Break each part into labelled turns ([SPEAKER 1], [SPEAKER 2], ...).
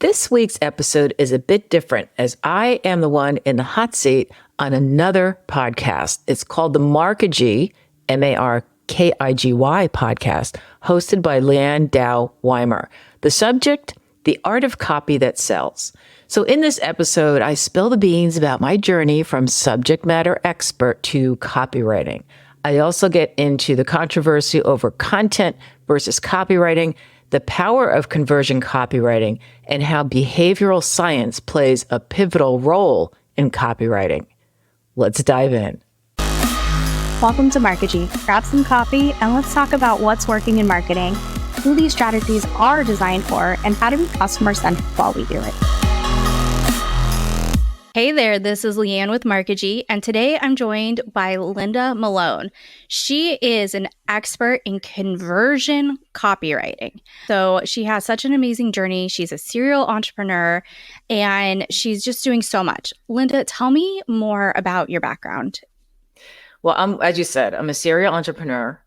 [SPEAKER 1] This week's episode is a bit different as I am the one in the hot seat on another podcast. It's called the Markigy, Markigy podcast, hosted by Leanne Dow-Weimer. The subject, the art of copy that sells. So in this episode, I spill the beans about my journey from subject matter expert to copywriting. I also get into the controversy over content versus copywriting, the power of conversion copywriting, and how behavioral science plays a pivotal role in copywriting. Let's dive in.
[SPEAKER 2] Welcome to Markigy. Grab some coffee and let's talk about what's working in marketing, who these strategies are designed for, and how to be customer-centric while we do it. Hey there, this is Leanne with Markigy, and today I'm joined by Linda Malone. She is an expert in conversion copywriting. So she has such an amazing journey. She's a serial entrepreneur, and she's just doing so much. Linda, tell me more about your background.
[SPEAKER 1] Well, as you said, I'm a serial entrepreneur,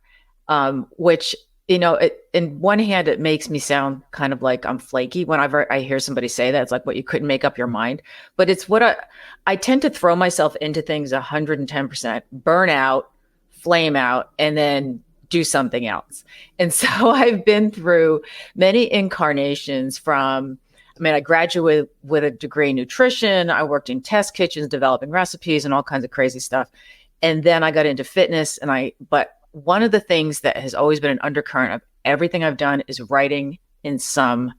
[SPEAKER 1] which, in one hand, it makes me sound kind of like I'm flaky. Whenever I hear somebody say that, it's like, what, you couldn't make up your mind. But it's what I tend to throw myself into things 110%, burn out, flame out, and then do something else. And so I've been through many incarnations I graduated with a degree in nutrition. I worked in test kitchens, developing recipes and all kinds of crazy stuff. And then I got into fitness but one of the things that has always been an undercurrent of everything I've done is writing in some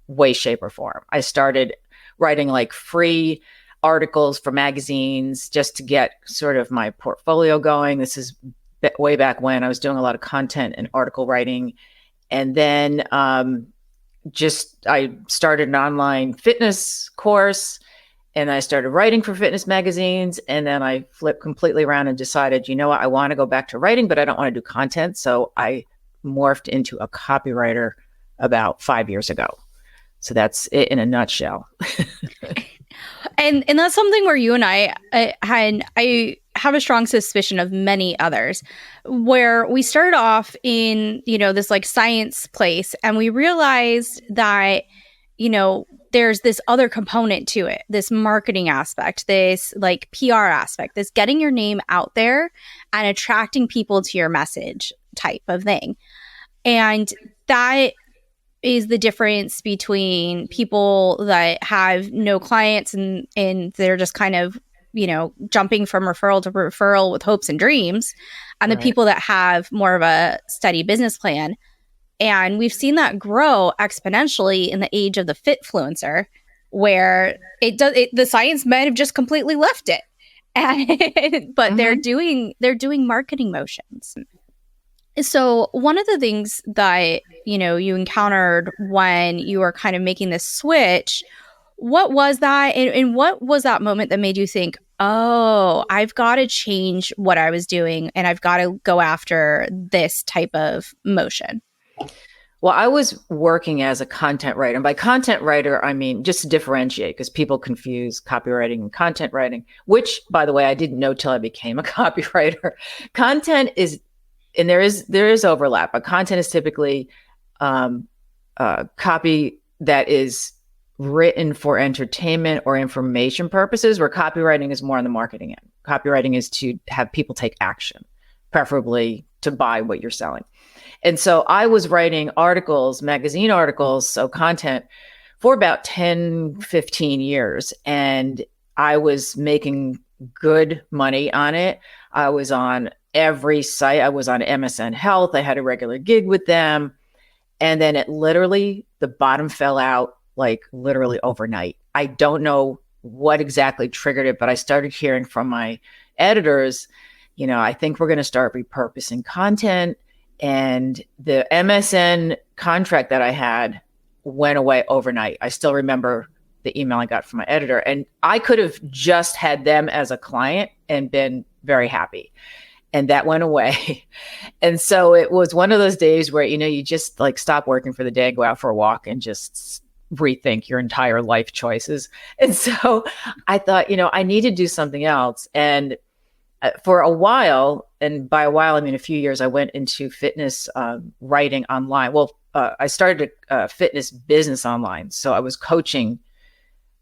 [SPEAKER 1] way, shape, or form. I started writing like free articles for magazines just to get sort of my portfolio going. This is way back when I was doing a lot of content and article writing. And then I started an online fitness course. And I started writing for fitness magazines. And then I flipped completely around and decided, I want to go back to writing, but I don't want to do content. So I morphed into a copywriter about 5 years ago. So that's it in a nutshell.
[SPEAKER 2] And that's something where you and I have a strong suspicion of many others, where we started off in, this like science place, and we realized that, there's this other component to it, this marketing aspect, this like PR aspect, this getting your name out there and attracting people to your message type of thing. And that is the difference between people that have no clients and they're just kind of, jumping from referral to referral with hopes and dreams, and the people that have more of a steady business plan. And we've seen that grow exponentially in the age of the fitfluencer, where the science might have just completely left it, but they're doing marketing motions. So one of the things that you encountered when you were kind of making this switch, what was that, and what was that moment that made you think, oh, I've got to change what I was doing, and I've got to go after this type of motion?
[SPEAKER 1] Well, I was working as a content writer. And by content writer, I mean, just to differentiate, because people confuse copywriting and content writing, which, by the way, I didn't know till I became a copywriter. Content is, and there is overlap, but content is typically copy that is written for entertainment or information purposes, where copywriting is more on the marketing end. Copywriting is to have people take action, preferably to buy what you're selling. And so I was writing articles, magazine articles, so content for about 10, 15 years. And I was making good money on it. I was on every site. I was on MSN Health. I had a regular gig with them. And then the bottom fell out like literally overnight. I don't know what exactly triggered it, but I started hearing from my editors, I think we're going to start repurposing content. And the MSN contract that I had went away overnight. I still remember the email I got from my editor, and I could have just had them as a client and been very happy. And that went away. And so it was one of those days where, you just like stop working for the day, go out for a walk and just rethink your entire life choices. And so I thought, I need to do something else. And for a while, and by a while, I mean a few years, I went into fitness writing online. Well, I started a fitness business online. So I was coaching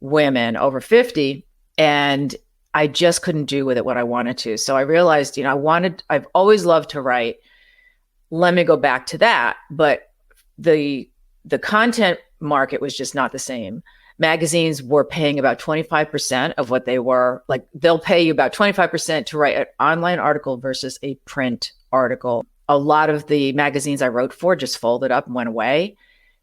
[SPEAKER 1] women over 50, and I just couldn't do with it what I wanted to. So I realized, I've always loved to write. Let me go back to that. But the content market was just not the same. Magazines were paying about 25% of what they were like. They'll pay you about 25% to write an online article versus a print article. A lot of the magazines I wrote for just folded up and went away.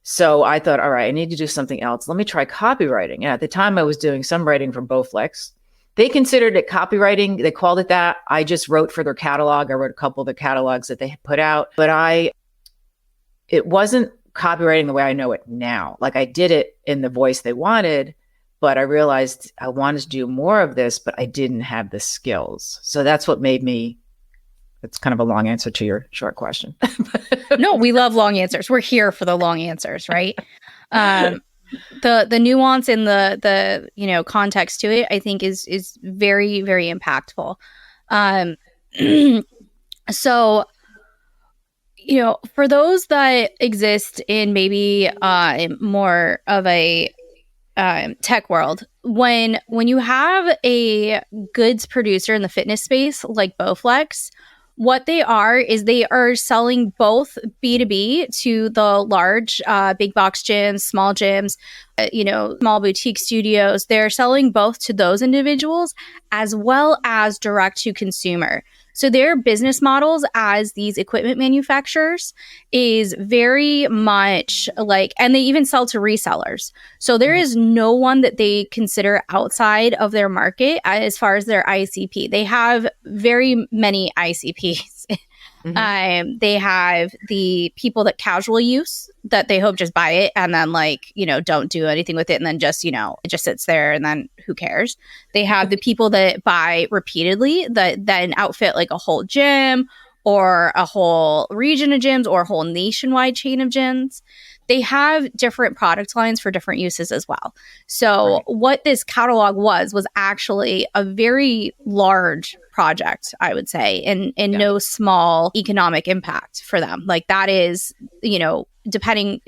[SPEAKER 1] So I thought, all right, I need to do something else. Let me try copywriting. And at the time I was doing some writing for Bowflex. They considered it copywriting. They called it that. I just wrote for their catalog. I wrote a couple of the catalogs that they put out, but it wasn't copywriting the way I know it now. Like, I did it in the voice they wanted, but I realized I wanted to do more of this, but I didn't have the skills. So that's what made me, it's kind of a long answer to your short question.
[SPEAKER 2] No, we love long answers. We're here for the long answers, right? The nuance and the context to it, I think is very, very impactful. So, for those that exist in maybe more of a tech world, when you have a goods producer in the fitness space like Bowflex, what they are selling both B2B to the large big box gyms, small gyms, small boutique studios. They're selling both to those individuals as well as direct to consumer. So their business models as these equipment manufacturers is very much like, and they even sell to resellers. So there is no one that they consider outside of their market as far as their ICP. They have very many ICPs. They have the people that casual use that they hope just buy it and then don't do anything with it. And then just, it just sits there and then who cares? They have the people that buy repeatedly that then outfit like a whole gym or a whole region of gyms or a whole nationwide chain of gyms. They have different product lines for different uses as well. So what this catalog was actually a very large project, I would say, and no small economic impact for them. Like, that is, depending,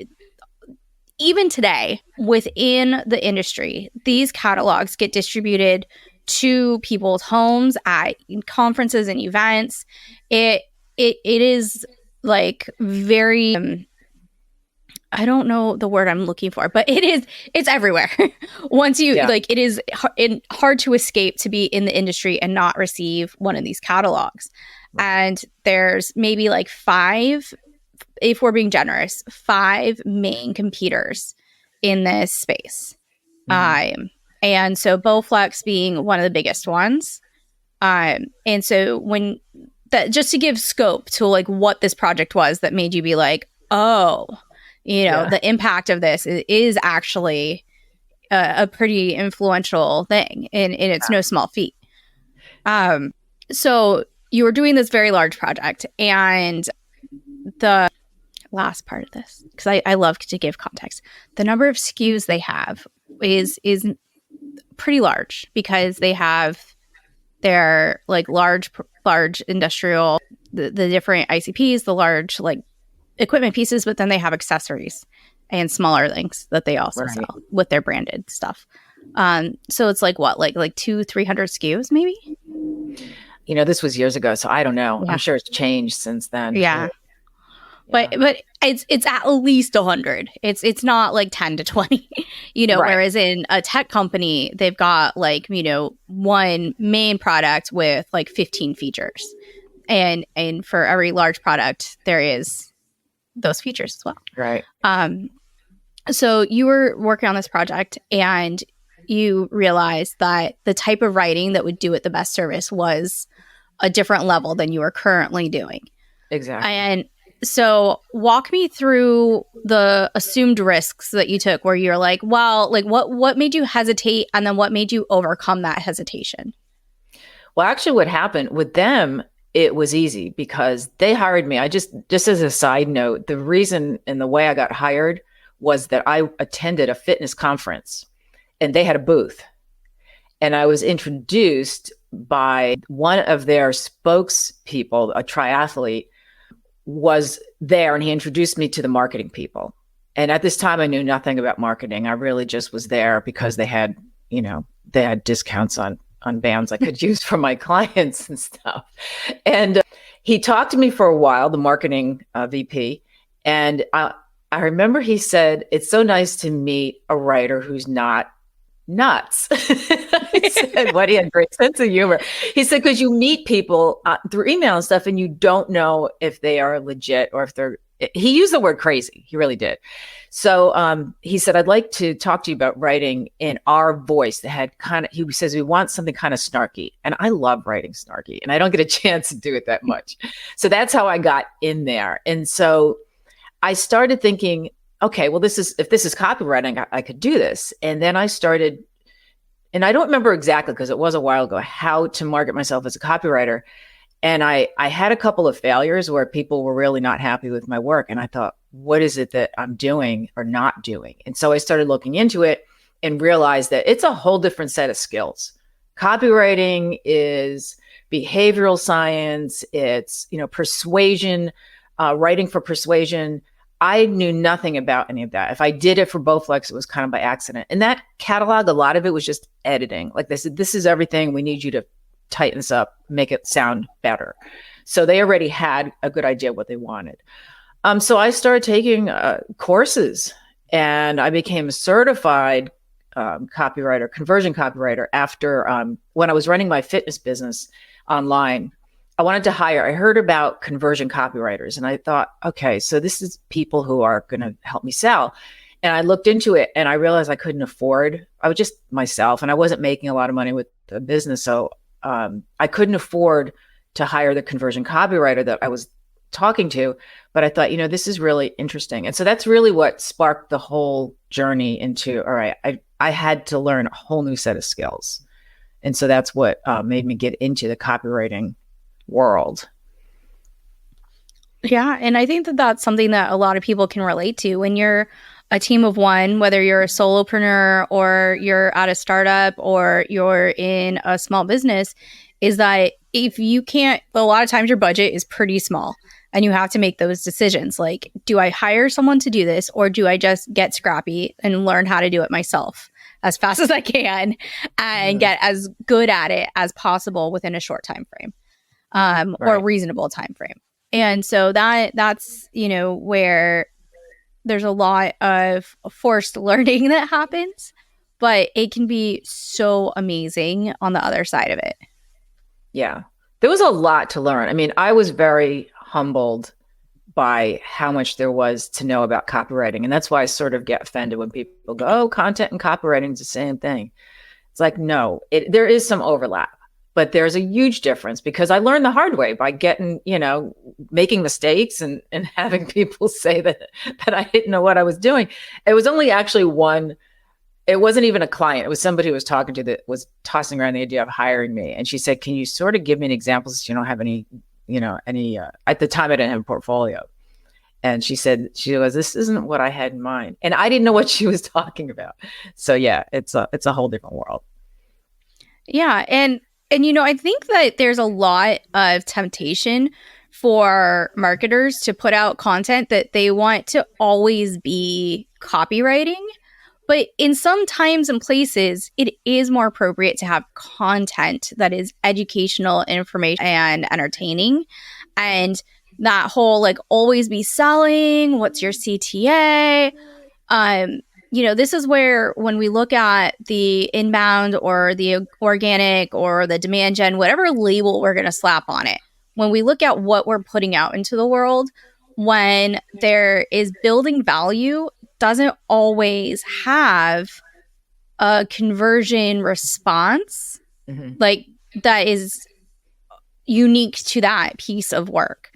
[SPEAKER 2] even today within the industry, these catalogs get distributed to people's homes at conferences and events. It is like very I don't know the word I'm looking for, but it's everywhere. Once you it is hard to escape to be in the industry and not receive one of these catalogs. And there's maybe like 5, if we're being generous, 5 main competitors in this space. And so Bowflex being one of the biggest ones. And so when that, just to give scope to like what this project was that made you be like, oh, the impact of this is actually a pretty influential thing, and it's no small feat. So you were doing this very large project, and the last part of this, because I love to give context, the number of SKUs they have is pretty large, because they have their like large industrial, the different ICPs, the large like equipment pieces, but then they have accessories and smaller things that they also sell with their branded stuff. So it's like what, like 200-300 SKUs maybe?
[SPEAKER 1] This was years ago, so I don't know. I'm sure it's changed since then.
[SPEAKER 2] But it's at least 100. It's not like 10 to 20, whereas in a tech company, they've got like, one main product with like 15 features. And for every large product, there is those features as well.
[SPEAKER 1] Right.
[SPEAKER 2] So you were working on this project and you realized that the type of writing that would do it the best service was a different level than you are currently doing.
[SPEAKER 1] Exactly.
[SPEAKER 2] And so walk me through the assumed risks that you took, where you're like, well, like what made you hesitate, and then what made you overcome that hesitation?
[SPEAKER 1] Well, actually what happened with them, it was easy because they hired me. I just as a side note, the reason and the way I got hired was that I attended a fitness conference and they had a booth, and I was introduced by one of their spokespeople, a triathlete, was there, and he introduced me to the marketing people. And at this time, I knew nothing about marketing. I really just was there because they had discounts on bands I could use for my clients and stuff. And he talked to me for a while, the marketing VP. And I remember he said, "It's so nice to meet a writer who's not nuts." He said, "What? He had a great sense of humor." He said, "Because you meet people through email and stuff, and you don't know if they are legit or if they're," he used the word crazy. He really did. So he said, "I'd like to talk to you about writing in our voice that had he says, we want something kind of snarky." And I love writing snarky, and I don't get a chance to do it that much. So that's how I got in there. And so I started thinking, okay, well, if this is copywriting, I could do this. And then I started, and I don't remember exactly because it was a while ago, how to market myself as a copywriter. And I had a couple of failures where people were really not happy with my work. And I thought, what is it that I'm doing or not doing? And so I started looking into it and realized that it's a whole different set of skills. Copywriting is behavioral science. It's, persuasion, writing for persuasion. I knew nothing about any of that. If I did it for Bowflex, it was kind of by accident. And that catalog, a lot of it was just editing. Like they said, "This is everything. We need you to tighten this up, make it sound better." So they already had a good idea what they wanted. So I started taking courses, and I became a certified copywriter, conversion copywriter after when I was running my fitness business online. I heard about conversion copywriters, and I thought, okay, so this is people who are going to help me sell. And I looked into it, and I realized I couldn't afford, I was just myself, and I wasn't making a lot of money with the business. So I couldn't afford to hire the conversion copywriter that I was talking to, but I thought, this is really interesting. And so that's really what sparked the whole journey into, all right, I had to learn a whole new set of skills. And so that's what made me get into the copywriting world.
[SPEAKER 2] Yeah. And I think that that's something that a lot of people can relate to when you're a team of one, whether you're a solopreneur or you're at a startup or you're in a small business, is that if you can't, a lot of times your budget is pretty small and you have to make those decisions. Like, do I hire someone to do this, or do I just get scrappy and learn how to do it myself as fast as I can and get as good at it as possible within a short time frame? Or a reasonable time frame. And so that's, where there's a lot of forced learning that happens, but it can be so amazing on the other side of it.
[SPEAKER 1] Yeah. There was a lot to learn. I mean, I was very humbled by how much there was to know about copywriting. And that's why I sort of get offended when people go, "Oh, content and copywriting is the same thing." It's like, no, there is some overlap. But there's a huge difference because I learned the hard way by getting, making mistakes and having people say that I didn't know what I was doing. It was only actually one, it wasn't even a client. It was somebody who was talking to that was tossing around the idea of hiring me. And she said, "Can you sort of give me an example since you don't have any, at the time I didn't have a portfolio." And she goes, "This isn't what I had in mind." And I didn't know what she was talking about. So yeah, it's a whole different world.
[SPEAKER 2] Yeah. And I think that there's a lot of temptation for marketers to put out content that they want to always be copywriting. But in some times and places, it is more appropriate to have content that is educational, information, and entertaining. And that whole always be selling, what's your CTA? This is where when we look at the inbound or the organic or the demand gen, whatever label we're going to slap on it, when we look at what we're putting out into the world, when there is building value, doesn't always have a conversion response that is unique to that piece of work.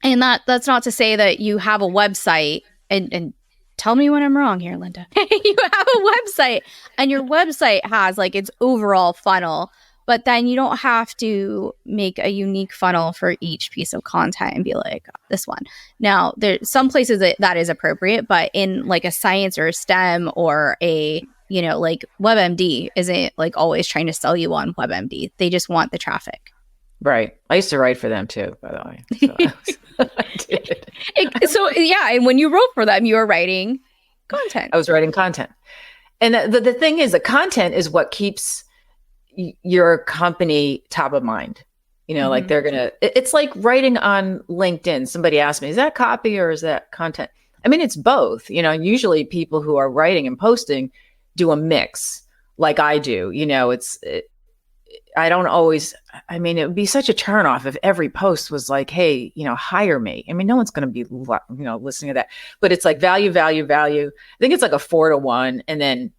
[SPEAKER 2] And that's not to say that you have a website and tell me when I'm wrong here, Linda. You have a website and your website has its overall funnel, but then you don't have to make a unique funnel for each piece of content and be like, this one. Now, there's some places that is appropriate, but in a science or a STEM or a, WebMD isn't always trying to sell you on WebMD. They just want the traffic.
[SPEAKER 1] Right. I used to write for them too, by the way. So I did.
[SPEAKER 2] So yeah, and when you wrote for them, you were writing content.
[SPEAKER 1] I was writing content. And the thing is, the content is what keeps your company top of mind. Like it's like writing on LinkedIn. Somebody asked me, is that copy or is that content? I mean, it's both. Usually people who are writing and posting do a mix like I do. I don't always, I mean, it would be such a turnoff if every post was like, hey, hire me. I mean, no one's going to be, listening to that, but it's like value, value, value. I think it's like a 4-to-1. And then,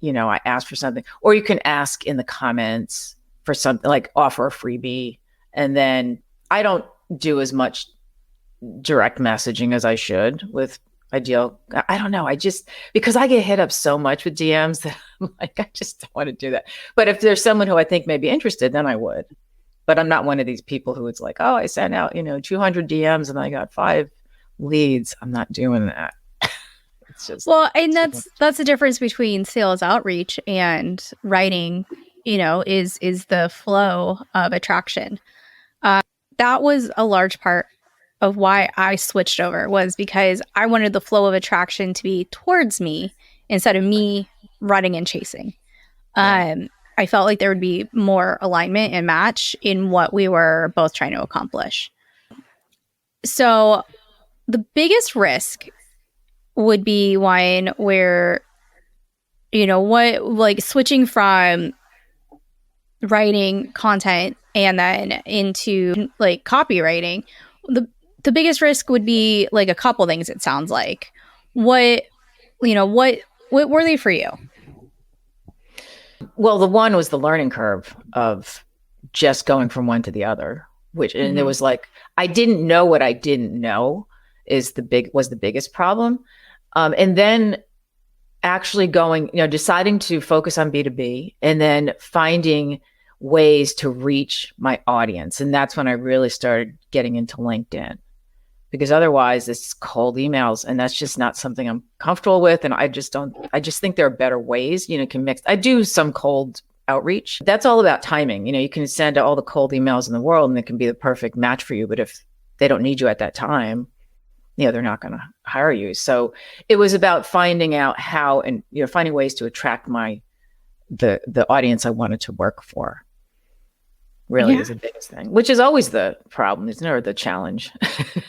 [SPEAKER 1] I ask for something, or you can ask in the comments for something, like offer a freebie. And then I don't do as much direct messaging as I should with ideal. I don't know. Because I get hit up so much with DMs that I'm like, I just don't want to do that. But if there's someone who I think may be interested, then I would. But I'm not one of these people who it's like, oh, I sent out, 200 DMs and I got 5 leads. I'm not doing that. It's just,
[SPEAKER 2] and that's the difference between sales outreach and writing, is the flow of attraction. That was a large part of why I switched over, was because I wanted the flow of attraction to be towards me instead of me running and chasing. I felt like there would be more alignment and match in what we were both trying to accomplish. So the biggest risk would be one where, switching from writing content and then into like copywriting, the biggest risk would be like a couple things, it sounds like. What were they for you?
[SPEAKER 1] Well, the one was the learning curve of just going from one to the other, and there was like, I didn't know what I didn't know was the biggest problem. And then actually deciding to focus on B2B and then finding ways to reach my audience. And that's when I really started getting into LinkedIn, because otherwise it's cold emails, and that's just not something I'm comfortable with. And I just think there are better ways, can mix. I do some cold outreach. That's all about timing. You can send all the cold emails in the world and it can be the perfect match for you. But if they don't need you at that time, they're not going to hire you. So it was about finding out how, and, finding ways to attract the audience I wanted to work for. Really is the biggest thing, which is always the problem. It's never the challenge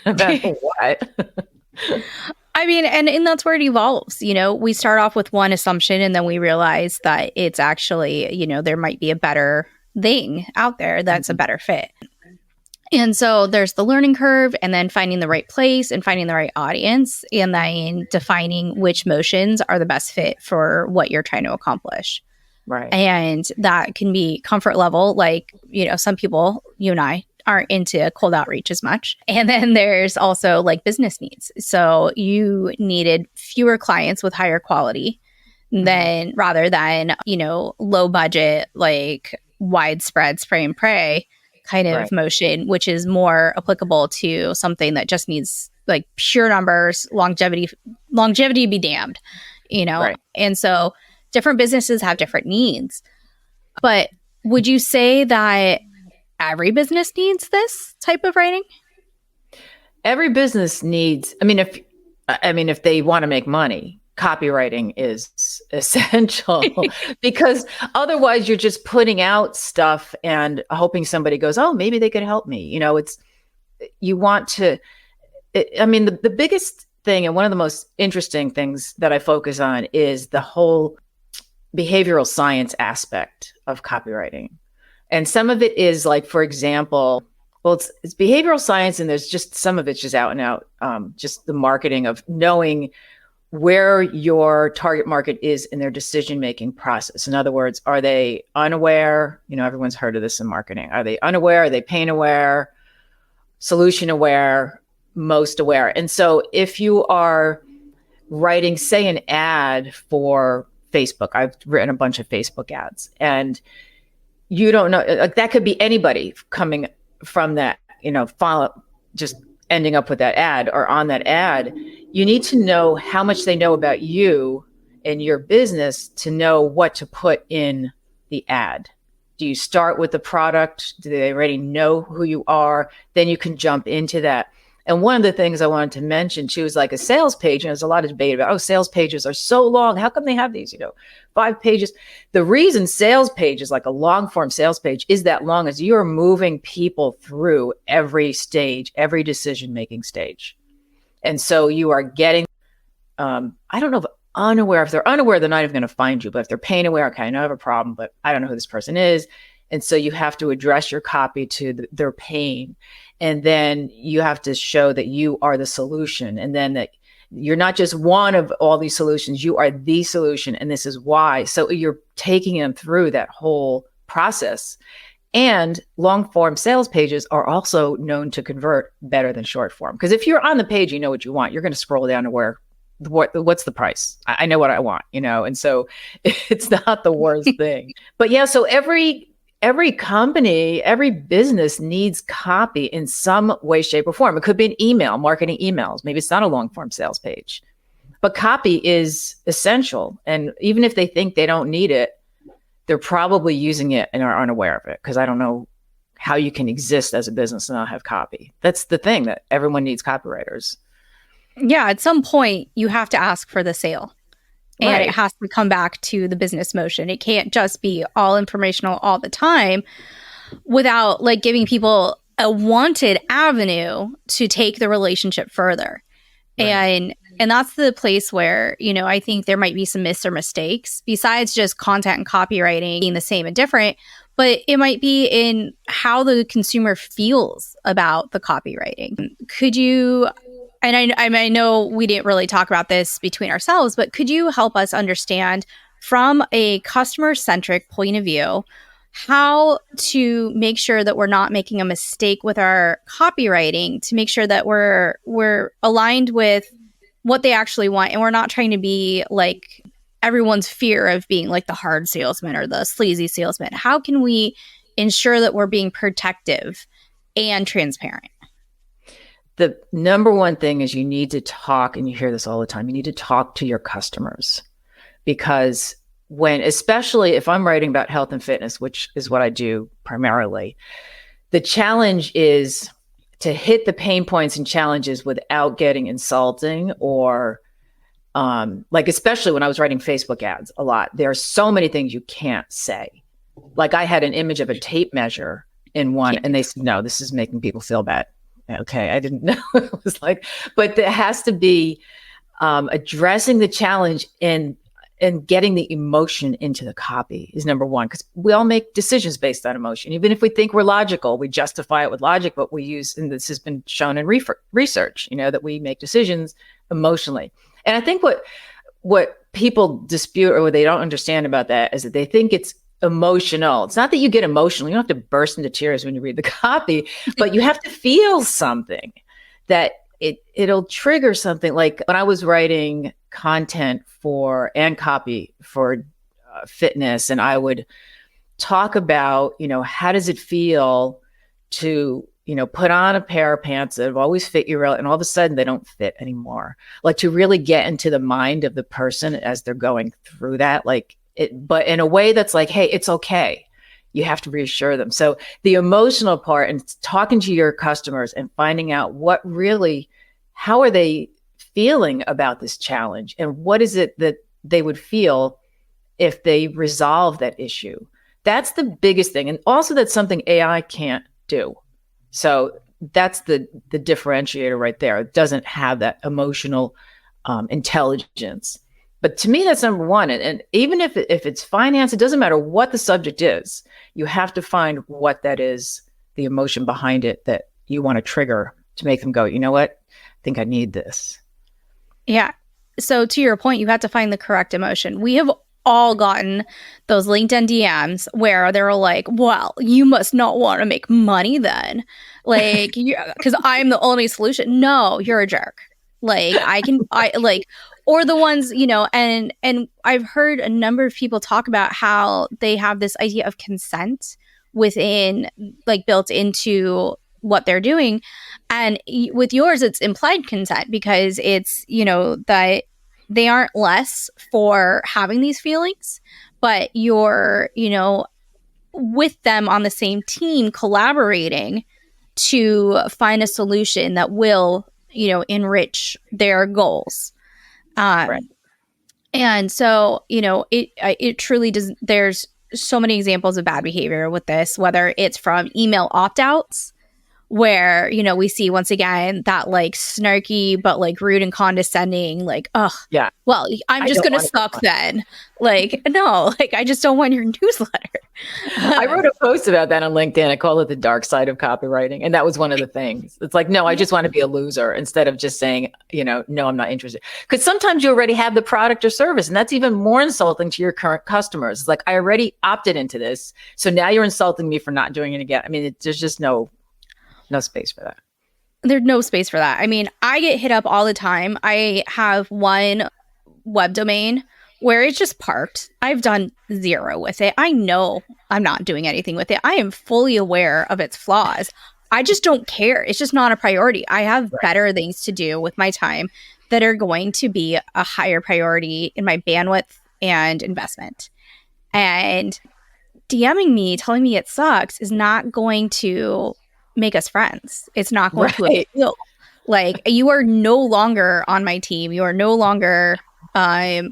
[SPEAKER 1] about what.
[SPEAKER 2] I mean, and that's where it evolves. We start off with one assumption and then we realize that it's actually, there might be a better thing out there that's a better fit. And so there's the learning curve, and then finding the right place and finding the right audience, and then defining which motions are the best fit for what you're trying to accomplish.
[SPEAKER 1] Right.
[SPEAKER 2] And that can be comfort level. Like, some people, you and I, aren't into cold outreach as much. And then there's also like business needs. So you needed fewer clients with higher quality than rather than, low budget, like widespread spray and pray kind of motion, which is more applicable to something that just needs like pure numbers, longevity be damned, And so different businesses have different needs. But would you say that every business needs this type of writing?
[SPEAKER 1] Every business needs, if they want to make money, copywriting is essential because otherwise you're just putting out stuff and hoping somebody goes, oh, maybe they could help me. The biggest thing, and one of the most interesting things that I focus on, is the whole behavioral science aspect of copywriting. And some of it is like, for example, it's behavioral science, and there's just some of it's just out and out, just the marketing of knowing where your target market is in their decision-making process. In other words, are they unaware? Everyone's heard of this in marketing. Are they unaware? Are they pain aware? Solution aware? Most aware? And so if you are writing, say, an ad for Facebook, I've written a bunch of Facebook ads, and you don't know, like that could be anybody coming from that, follow, just ending up with that ad or on that ad. You need to know how much they know about you and your business to know what to put in the ad. Do you start with the product? Do they already know who you are? Then you can jump into that. And one of the things I wanted to mention too is like a sales page. And there's a lot of debate about, oh, sales pages are so long. How come they have these, 5 pages? The reason sales pages, like a long form sales page, is that long is you're moving people through every stage, every decision-making stage. And so you are getting, I don't know if unaware, if they're unaware, they're not even going to find you. But if they're pain aware, okay, I know I have a problem, but I don't know who this person is. And so you have to address your copy to their pain. And then you have to show that you are the solution. And then that you're not just one of all these solutions, you are the solution. And this is why. So you're taking them through that whole process. And long form sales pages are also known to convert better than short form. Because if you're on the page, you know what you want, you're going to scroll down to what's the price? I know what I want, and so it's not the worst thing. But yeah, so every company, every business needs copy in some way, shape, or form. It could be an email, marketing emails. Maybe it's not a long form sales page, but copy is essential. And even if they think they don't need it, they're probably using it and are unaware of it, because I don't know how you can exist as a business and not have copy. That's the thing, that everyone needs copywriters.
[SPEAKER 2] Yeah, at some point you have to ask for the sale. And
[SPEAKER 1] Right.
[SPEAKER 2] It has to come back to the business motion. It can't just be all informational all the time without like giving people a wanted avenue to take the relationship further.
[SPEAKER 1] Right.
[SPEAKER 2] And that's the place where, I think there might be some myths or mistakes besides just content and copywriting being the same and different, but it might be in how the consumer feels about the copywriting. Could you, and I know we didn't really talk about this between ourselves, but could you help us understand from a customer-centric point of view how to make sure that we're not making a mistake with our copywriting, to make sure that we're aligned with what they actually want, and we're not trying to be like everyone's fear of being like the hard salesman or the sleazy salesman? How can we ensure that we're being protective and transparent?
[SPEAKER 1] The number one thing is you need to talk, and you hear this all the time, you need to talk to your customers. Because especially if I'm writing about health and fitness, which is what I do primarily, the challenge is to hit the pain points and challenges without getting insulting or like, especially when I was writing Facebook ads a lot, there are so many things you can't say. Like I had an image of a tape measure in one, and they said, no, this is making people feel bad. Okay, I didn't know. It was like, but there has to be addressing the challenge and getting the emotion into the copy is number one, because we all make decisions based on emotion. Even if we think we're logical, we justify it with logic, but we use, and this has been shown in research, that we make decisions emotionally. And I think what people dispute or what they don't understand about that is that they think it's emotional. It's not that you get emotional. You don't have to burst into tears when you read the copy, but you have to feel something that it'll trigger something. Like when I was writing content and copy for fitness, and I would talk about, how does it feel to, put on a pair of pants that have always fit you well, and all of a sudden they don't fit anymore. Like to really get into the mind of the person as they're going through that, but in a way that's like, hey, it's okay. You have to reassure them. So the emotional part and talking to your customers and finding out how are they feeling about this challenge, and what is it that they would feel if they resolve that issue. That's the biggest thing. And also that's something AI can't do. So that's the differentiator right there. It doesn't have that emotional intelligence. But to me, that's number one. And even if it's finance, it doesn't matter what the subject is. You have to find what that is, the emotion behind it that you want to trigger to make them go, you know what? I think I need this.
[SPEAKER 2] Yeah. So to your point, you have to find the correct emotion. We have all gotten those LinkedIn DMs where they're like, well, you must not want to make money then. Like, because I'm the only solution. No, you're a jerk. Like, or the ones, and I've heard a number of people talk about how they have this idea of consent within, like, built into what they're doing. And with yours, it's implied consent because it's, that they aren't less for having these feelings, but you're, with them on the same team collaborating to find a solution that will, enrich their goals.
[SPEAKER 1] Right.
[SPEAKER 2] And so, it truly does. There's so many examples of bad behavior with this, whether it's from email opt-outs, where, we see once again that like snarky, but like rude and condescending, like, oh,
[SPEAKER 1] Yeah.
[SPEAKER 2] well, I'm just going to suck then. Like, no, like, I just don't want your newsletter.
[SPEAKER 1] I wrote a post about that on LinkedIn. I call it the dark side of copywriting. And that was one of the things. It's like, no, I just want to be a loser, instead of just saying, no, I'm not interested. Because sometimes you already have the product or service, and that's even more insulting to your current customers. It's like, I already opted into this, so now you're insulting me for not doing it again. I mean, there's just no space for that.
[SPEAKER 2] There's no space for that. I mean, I get hit up all the time. I have one web domain where it's just parked. I've done zero with it. I know I'm not doing anything with it. I am fully aware of its flaws. I just don't care. It's just not a priority. I have better things to do with my time that are going to be a higher priority in my bandwidth and investment. And DMing me, telling me it sucks is not going to make us friends. It's not going to appeal. Like, you are no longer on my team. You are no longer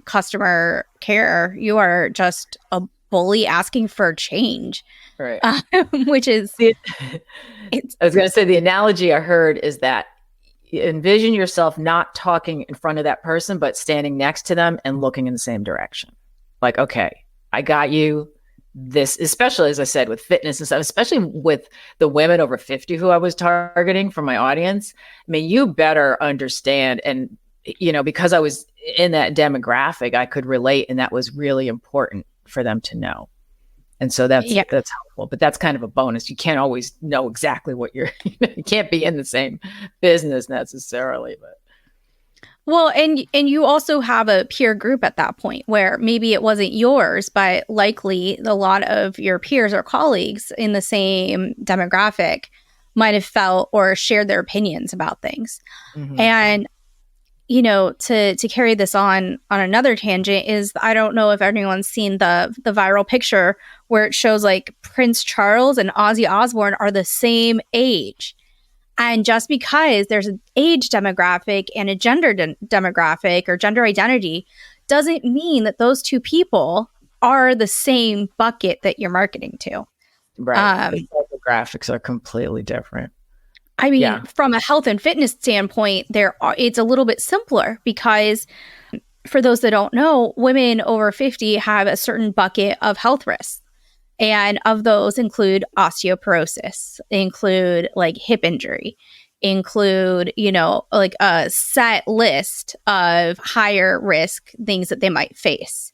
[SPEAKER 2] customer care. You are just a bully asking for change.
[SPEAKER 1] Right.
[SPEAKER 2] Which is
[SPEAKER 1] I was going to say, the analogy I heard is that envision yourself not talking in front of that person, but standing next to them and looking in the same direction. Like, okay, I got you. This, especially as I said, with fitness and stuff, especially with the women over 50 who I was targeting for my audience. I mean, you better understand. And, because I was in that demographic, I could relate, and that was really important for them to know. And so that's helpful, but that's kind of a bonus. You can't always know exactly what you can't be in the same business necessarily, but.
[SPEAKER 2] Well, and you also have a peer group at that point where maybe it wasn't yours, but likely a lot of your peers or colleagues in the same demographic might have felt or shared their opinions about things. Mm-hmm. And, to carry this on another tangent is, I don't know if anyone's seen the viral picture where it shows like Prince Charles and Ozzy Osbourne are the same age. And just because there's an age demographic and a gender demographic or gender identity doesn't mean that those two people are the same bucket that you're marketing to.
[SPEAKER 1] Right. The demographics are completely different.
[SPEAKER 2] I mean, from a health and fitness standpoint, it's a little bit simpler because, for those that don't know, women over 50 have a certain bucket of health risks. And of those include osteoporosis, include like hip injury, include, like a set list of higher risk things that they might face.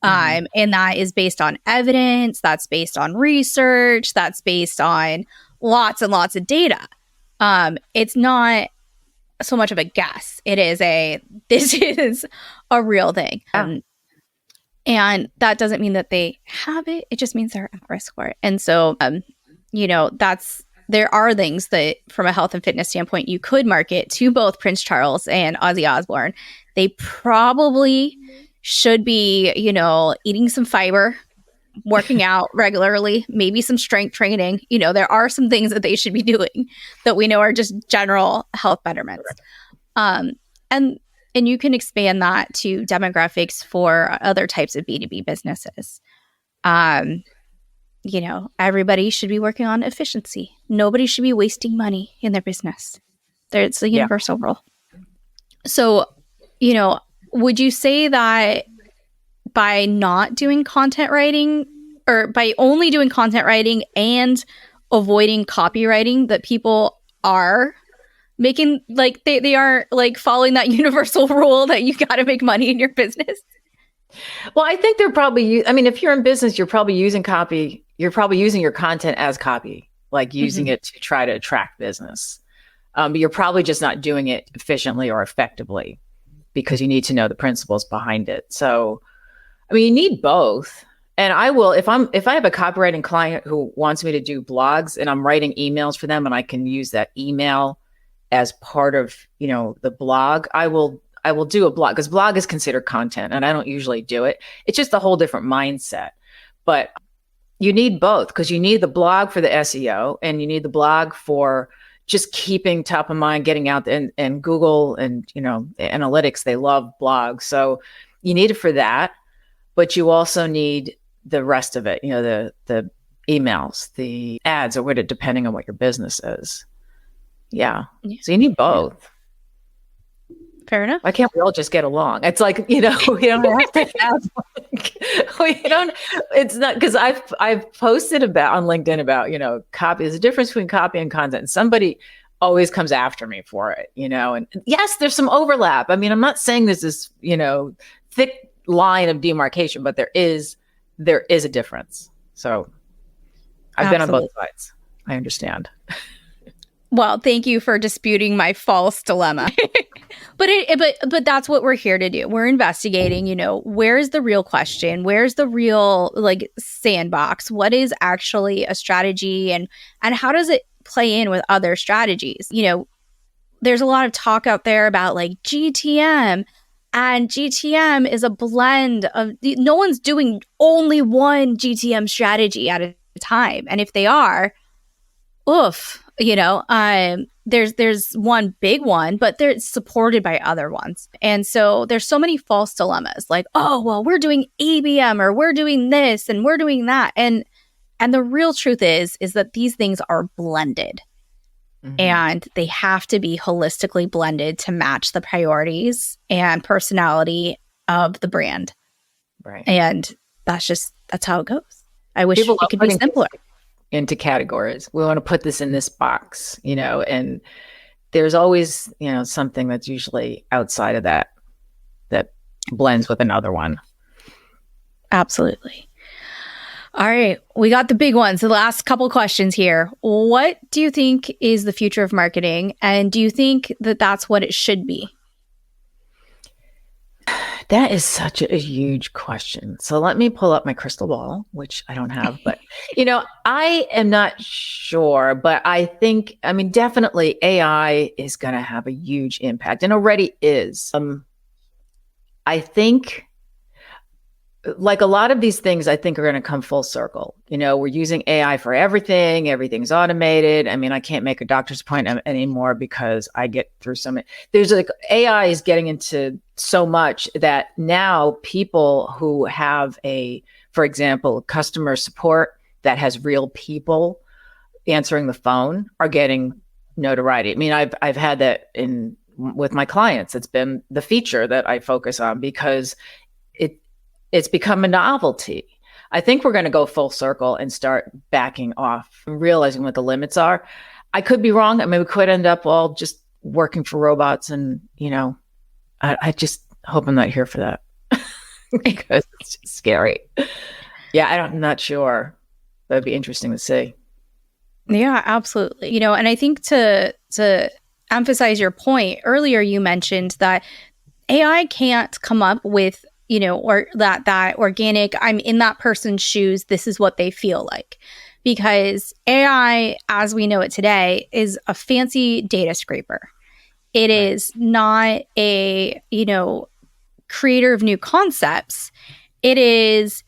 [SPEAKER 2] Mm-hmm. And that is based on evidence, that's based on research, that's based on lots and lots of data. It's not so much of a guess. This is a real thing. And that doesn't mean that they have it. It just means they're at risk for it. And so, there are things that from a health and fitness standpoint, you could market to both Prince Charles and Ozzy Osbourne. They probably should be, eating some fiber, working out regularly, maybe some strength training. There are some things that they should be doing that we know are just general health betterments. And you can expand that to demographics for other types of B2B businesses. Everybody should be working on efficiency. Nobody should be wasting money in their business. It's a universal rule. So, would you say that by not doing content writing, or by only doing content writing and avoiding copywriting, that people are making, like, they are like following that universal rule that you got to make money in your business?
[SPEAKER 1] Well, I think they're probably, if you're in business, you're probably using copy. You're probably using your content as copy, like using it to try to attract business. But you're probably just not doing it efficiently or effectively because you need to know the principles behind it. So, you need both. And I will, if I have a copywriting client who wants me to do blogs and I'm writing emails for them and I can use that email as part of, the blog, I will do a blog, because blog is considered content and I don't usually do it. It's just a whole different mindset. But You need both, because you need the blog for the SEO and you need the blog for just keeping top of mind, getting out there, and Google and, analytics, they love blogs. So you need it for that, but you also need the rest of it, the emails, the ads, or whatever, depending on what your business is. Yeah. So you need both.
[SPEAKER 2] Fair enough.
[SPEAKER 1] Why can't we all just get along? It's like, we don't have to have, it's not, because I've posted about on LinkedIn about, copy. There's a difference between copy and content. And somebody always comes after me for it, and yes, there's some overlap. I mean, I'm not saying this is, thick line of demarcation, but there is a difference. So I've been on both sides. I understand.
[SPEAKER 2] Well, thank you for disputing my false dilemma. But that's what we're here to do. We're investigating, where's the real question? Where's the real sandbox? What is actually a strategy, and how does it play in with other strategies? There's a lot of talk out there about GTM, and GTM is a blend of, no one's doing only one GTM strategy at a time. And if they are, oof, there's one big one, but they're supported by other ones. And so there's so many false dilemmas, oh, well, we're doing ABM, or we're doing this and we're doing that. And the real truth is that these things are blended. Mm-hmm. And they have to be holistically blended to match the priorities and personality of the brand.
[SPEAKER 1] Right.
[SPEAKER 2] And that's how it goes. I wish it could be simpler.
[SPEAKER 1] Into categories. We want to put this in this box, and there's always, something that's usually outside of that blends with another one.
[SPEAKER 2] Absolutely. All right. We got the big ones. The last couple questions here. What do you think is the future of marketing? And do you think that that's what it should be?
[SPEAKER 1] That is such a huge question. So let me pull up my crystal ball, which I don't have, but, I am not sure, but I think, definitely AI is going to have a huge impact, and already is. I think, like a lot of these things, I think are going to come full circle. We're using AI for everything. Everything's automated. I can't make a doctor's appointment anymore because I get through so many. There's AI is getting into so much that now people who have for example, customer support that has real people answering the phone are getting notoriety. I've had that with my clients. It's been the feature that I focus on because it's become a novelty. I think we're going to go full circle and start backing off and realizing what the limits are. I could be wrong. We could end up all just working for robots, and, I just hope I'm not here for that because it's just scary. Yeah, I'm not sure. That'd be interesting to see.
[SPEAKER 2] Yeah, absolutely. And I think to emphasize your point earlier, you mentioned that AI can't come up with or that organic, I'm in that person's shoes, this is what they feel like. Because AI, as we know it today, is a fancy data scraper. It is not a, creator of new concepts. It is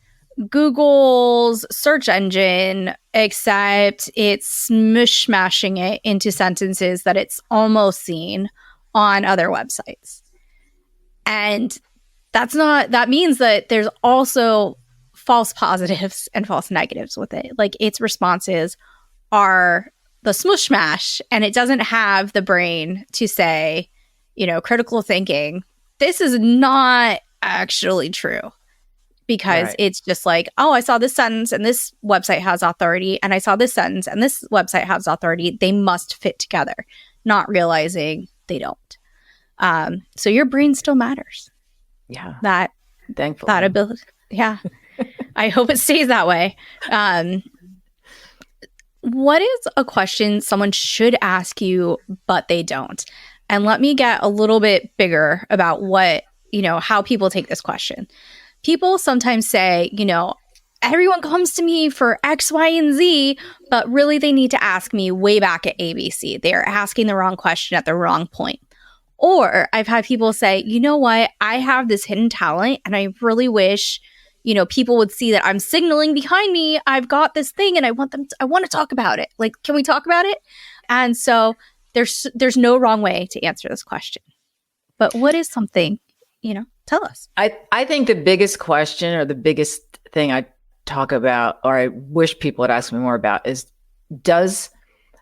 [SPEAKER 2] Google's search engine, except it's mishmashing it into sentences that it's almost seen on other websites. And that means that there's also false positives and false negatives with it. Its responses are the smush mash, and it doesn't have the brain to say, critical thinking, this is not actually true. Because it's just oh, I saw this sentence and this website has authority, and I saw this sentence and this website has authority. They must fit together, not realizing they don't. So your brain still matters. Yeah.
[SPEAKER 1] Thankfully.
[SPEAKER 2] That ability. Yeah. I hope it stays that way. What is a question someone should ask you, but they don't? And let me get a little bit bigger about how people take this question. People sometimes say, everyone comes to me for X, Y, and Z, but really they need to ask me way back at ABC. They're asking the wrong question at the wrong point. Or I've had people say, you know what, I have this hidden talent and I really wish people would see that I'm signaling behind me, I've got this thing and I want to talk about it. Like, can we talk about it? And so there's no wrong way to answer this question. But what is something, tell us.
[SPEAKER 1] I think the biggest question or the biggest thing I talk about, or I wish people would ask me more about, is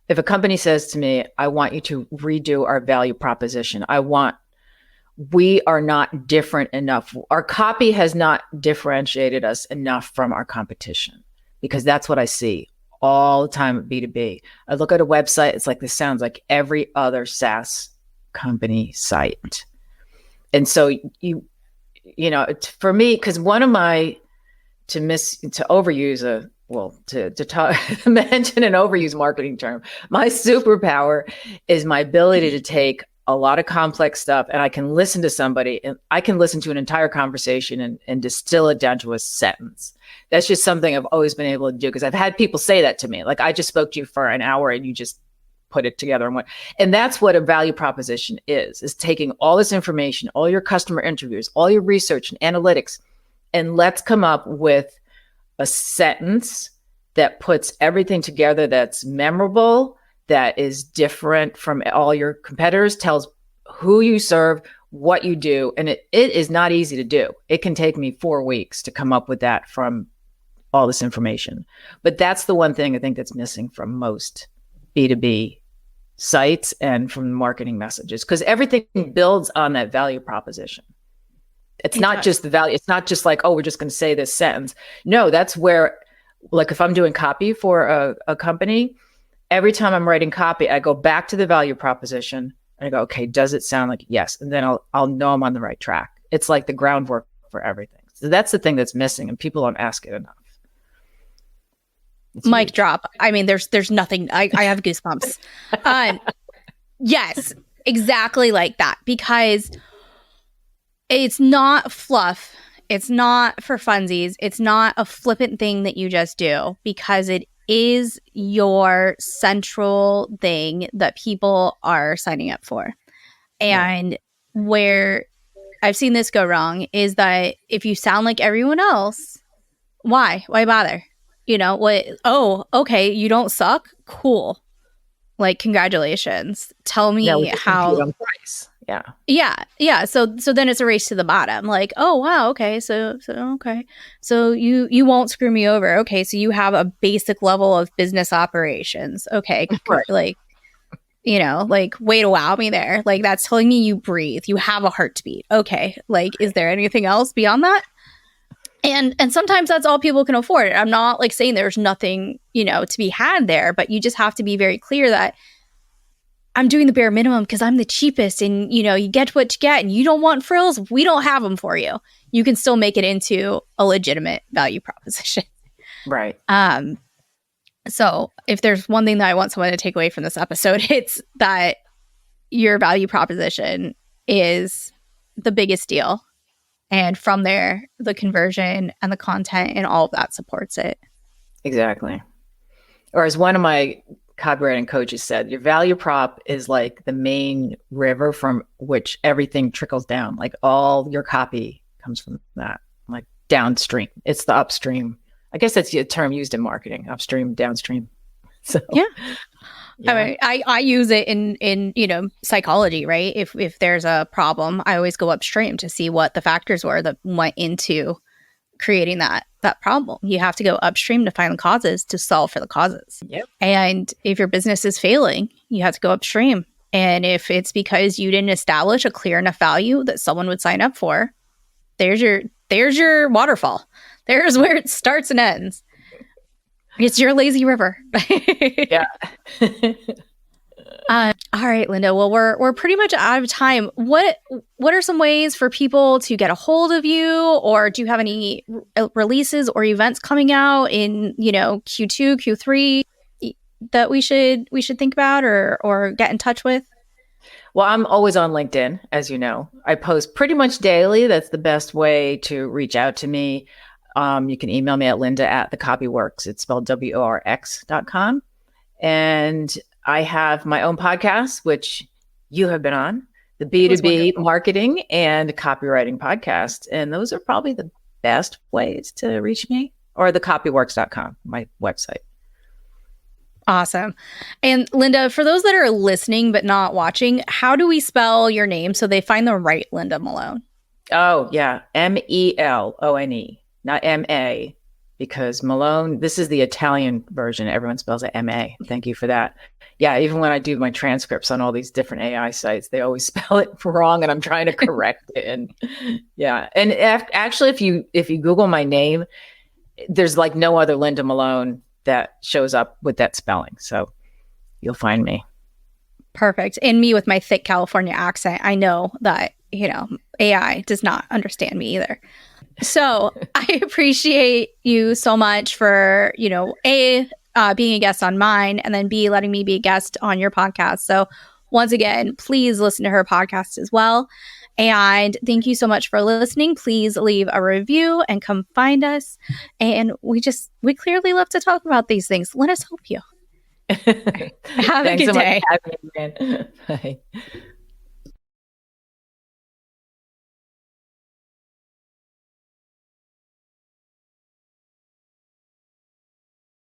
[SPEAKER 1] if a company says to me, I want you to redo our value proposition, we are not different enough. Our copy has not differentiated us enough from our competition, because that's what I see all the time at B2B. I look at a website, it's like, this sounds like every other SaaS company site. And so for me, because one of my, to mention an overused marketing term, my superpower is my ability to take a lot of complex stuff, and I can listen to somebody, and I can listen to an entire conversation and distill it down to a sentence. That's just something I've always been able to do, because I've had people say that to me. Like, I just spoke to you for an hour and you just put it together. And that's what a value proposition is taking all this information, all your customer interviews, all your research and analytics, and let's come up with a sentence that puts everything together, that's memorable, that is different from all your competitors, tells who you serve, what you do. And it is not easy to do. It can take me 4 weeks to come up with that from all this information. But that's the one thing I think that's missing from most B2B sites and from marketing messages, because everything builds on that value proposition. It's not just the value. It's not just like, oh, we're just going to say this sentence. No, that's where, like, if I'm doing copy for a company, every time I'm writing copy, I go back to the value proposition and I go, okay, does it sound like yes? And then I'll know I'm on the right track. It's like the groundwork for everything. So that's the thing that's missing, and people don't ask it enough.
[SPEAKER 2] Mic drop. I mean, there's nothing. I have goosebumps. Yes, exactly like that, because it's not fluff. It's not for funsies. It's not a flippant thing that you just do, because it is your central thing that people are signing up for. And where I've seen this go wrong is that if you sound like everyone else, why bother? What? Oh, okay. You don't suck. Cool. Like, congratulations. Tell me how.
[SPEAKER 1] Price. Yeah.
[SPEAKER 2] Yeah. So then it's a race to the bottom. Like, oh wow, okay. So okay. So you won't screw me over. Okay. So you have a basic level of business operations. Okay.
[SPEAKER 1] Right.
[SPEAKER 2] Like, like, way to wow me there. Like, that's telling me you breathe. You have a heartbeat. Okay. Like, is there anything else beyond that? And sometimes that's all people can afford. I'm not like saying there's nothing, to be had there, but you just have to be very clear that I'm doing the bare minimum because I'm the cheapest, and you get what you get, and you don't want frills. We don't have them for you. You can still make it into a legitimate value proposition.
[SPEAKER 1] Right.
[SPEAKER 2] So if there's one thing that I want someone to take away from this episode, it's that your value proposition is the biggest deal. And from there, the conversion and the content and all of that supports it.
[SPEAKER 1] Exactly. Or as one of my copywriting coaches said, your value prop is like the main river from which everything trickles down. Like, all your copy comes from that, like downstream. It's the upstream. I guess that's a term used in marketing, upstream, downstream. So
[SPEAKER 2] yeah. I mean, I use it in psychology, right? If there's a problem, I always go upstream to see what the factors were that went into creating that problem. You have to go upstream to find the causes, to solve for the causes.
[SPEAKER 1] Yep.
[SPEAKER 2] And if your business is failing, you have to go upstream. And if it's because you didn't establish a clear enough value that someone would sign up for, there's your waterfall. There's where it starts and ends. It's your lazy river.
[SPEAKER 1] Yeah.
[SPEAKER 2] All right, Linda. Well, we're pretty much out of time. What are some ways for people to get a hold of you, or do you have any releases or events coming out in Q2, Q3 that we should think about or get in touch with?
[SPEAKER 1] Well, I'm always on LinkedIn, as you know. I post pretty much daily. That's the best way to reach out to me. You can email me at linda@thecopyworks. It's spelled WORX.com. And I have my own podcast, which you have been on, the B2B marketing and copywriting podcast. And those are probably the best ways to reach me, or thecopyworks.com, my website.
[SPEAKER 2] Awesome. And Linda, for those that are listening but not watching, how do we spell your name so they find the right Linda Malone?
[SPEAKER 1] Oh, yeah. Melone, not M-A, because Malone, this is the Italian version. Everyone spells it M-A. Thank you for that. Yeah, even when I do my transcripts on all these different AI sites, they always spell it wrong, and I'm trying to correct it. And yeah, and actually, if you Google my name, there's like no other Linda Malone that shows up with that spelling. So you'll find me.
[SPEAKER 2] Perfect. And me with my thick California accent, I know that, AI does not understand me either. So I appreciate you so much for, A, being a guest on mine, and then B, letting me be a guest on your podcast. So once again, please listen to her podcast as well. And thank you so much for listening. Please leave a review and come find us. And we clearly love to talk about these things. Let us help you. Have a good day.
[SPEAKER 1] Thanks so much for having me, man. Bye.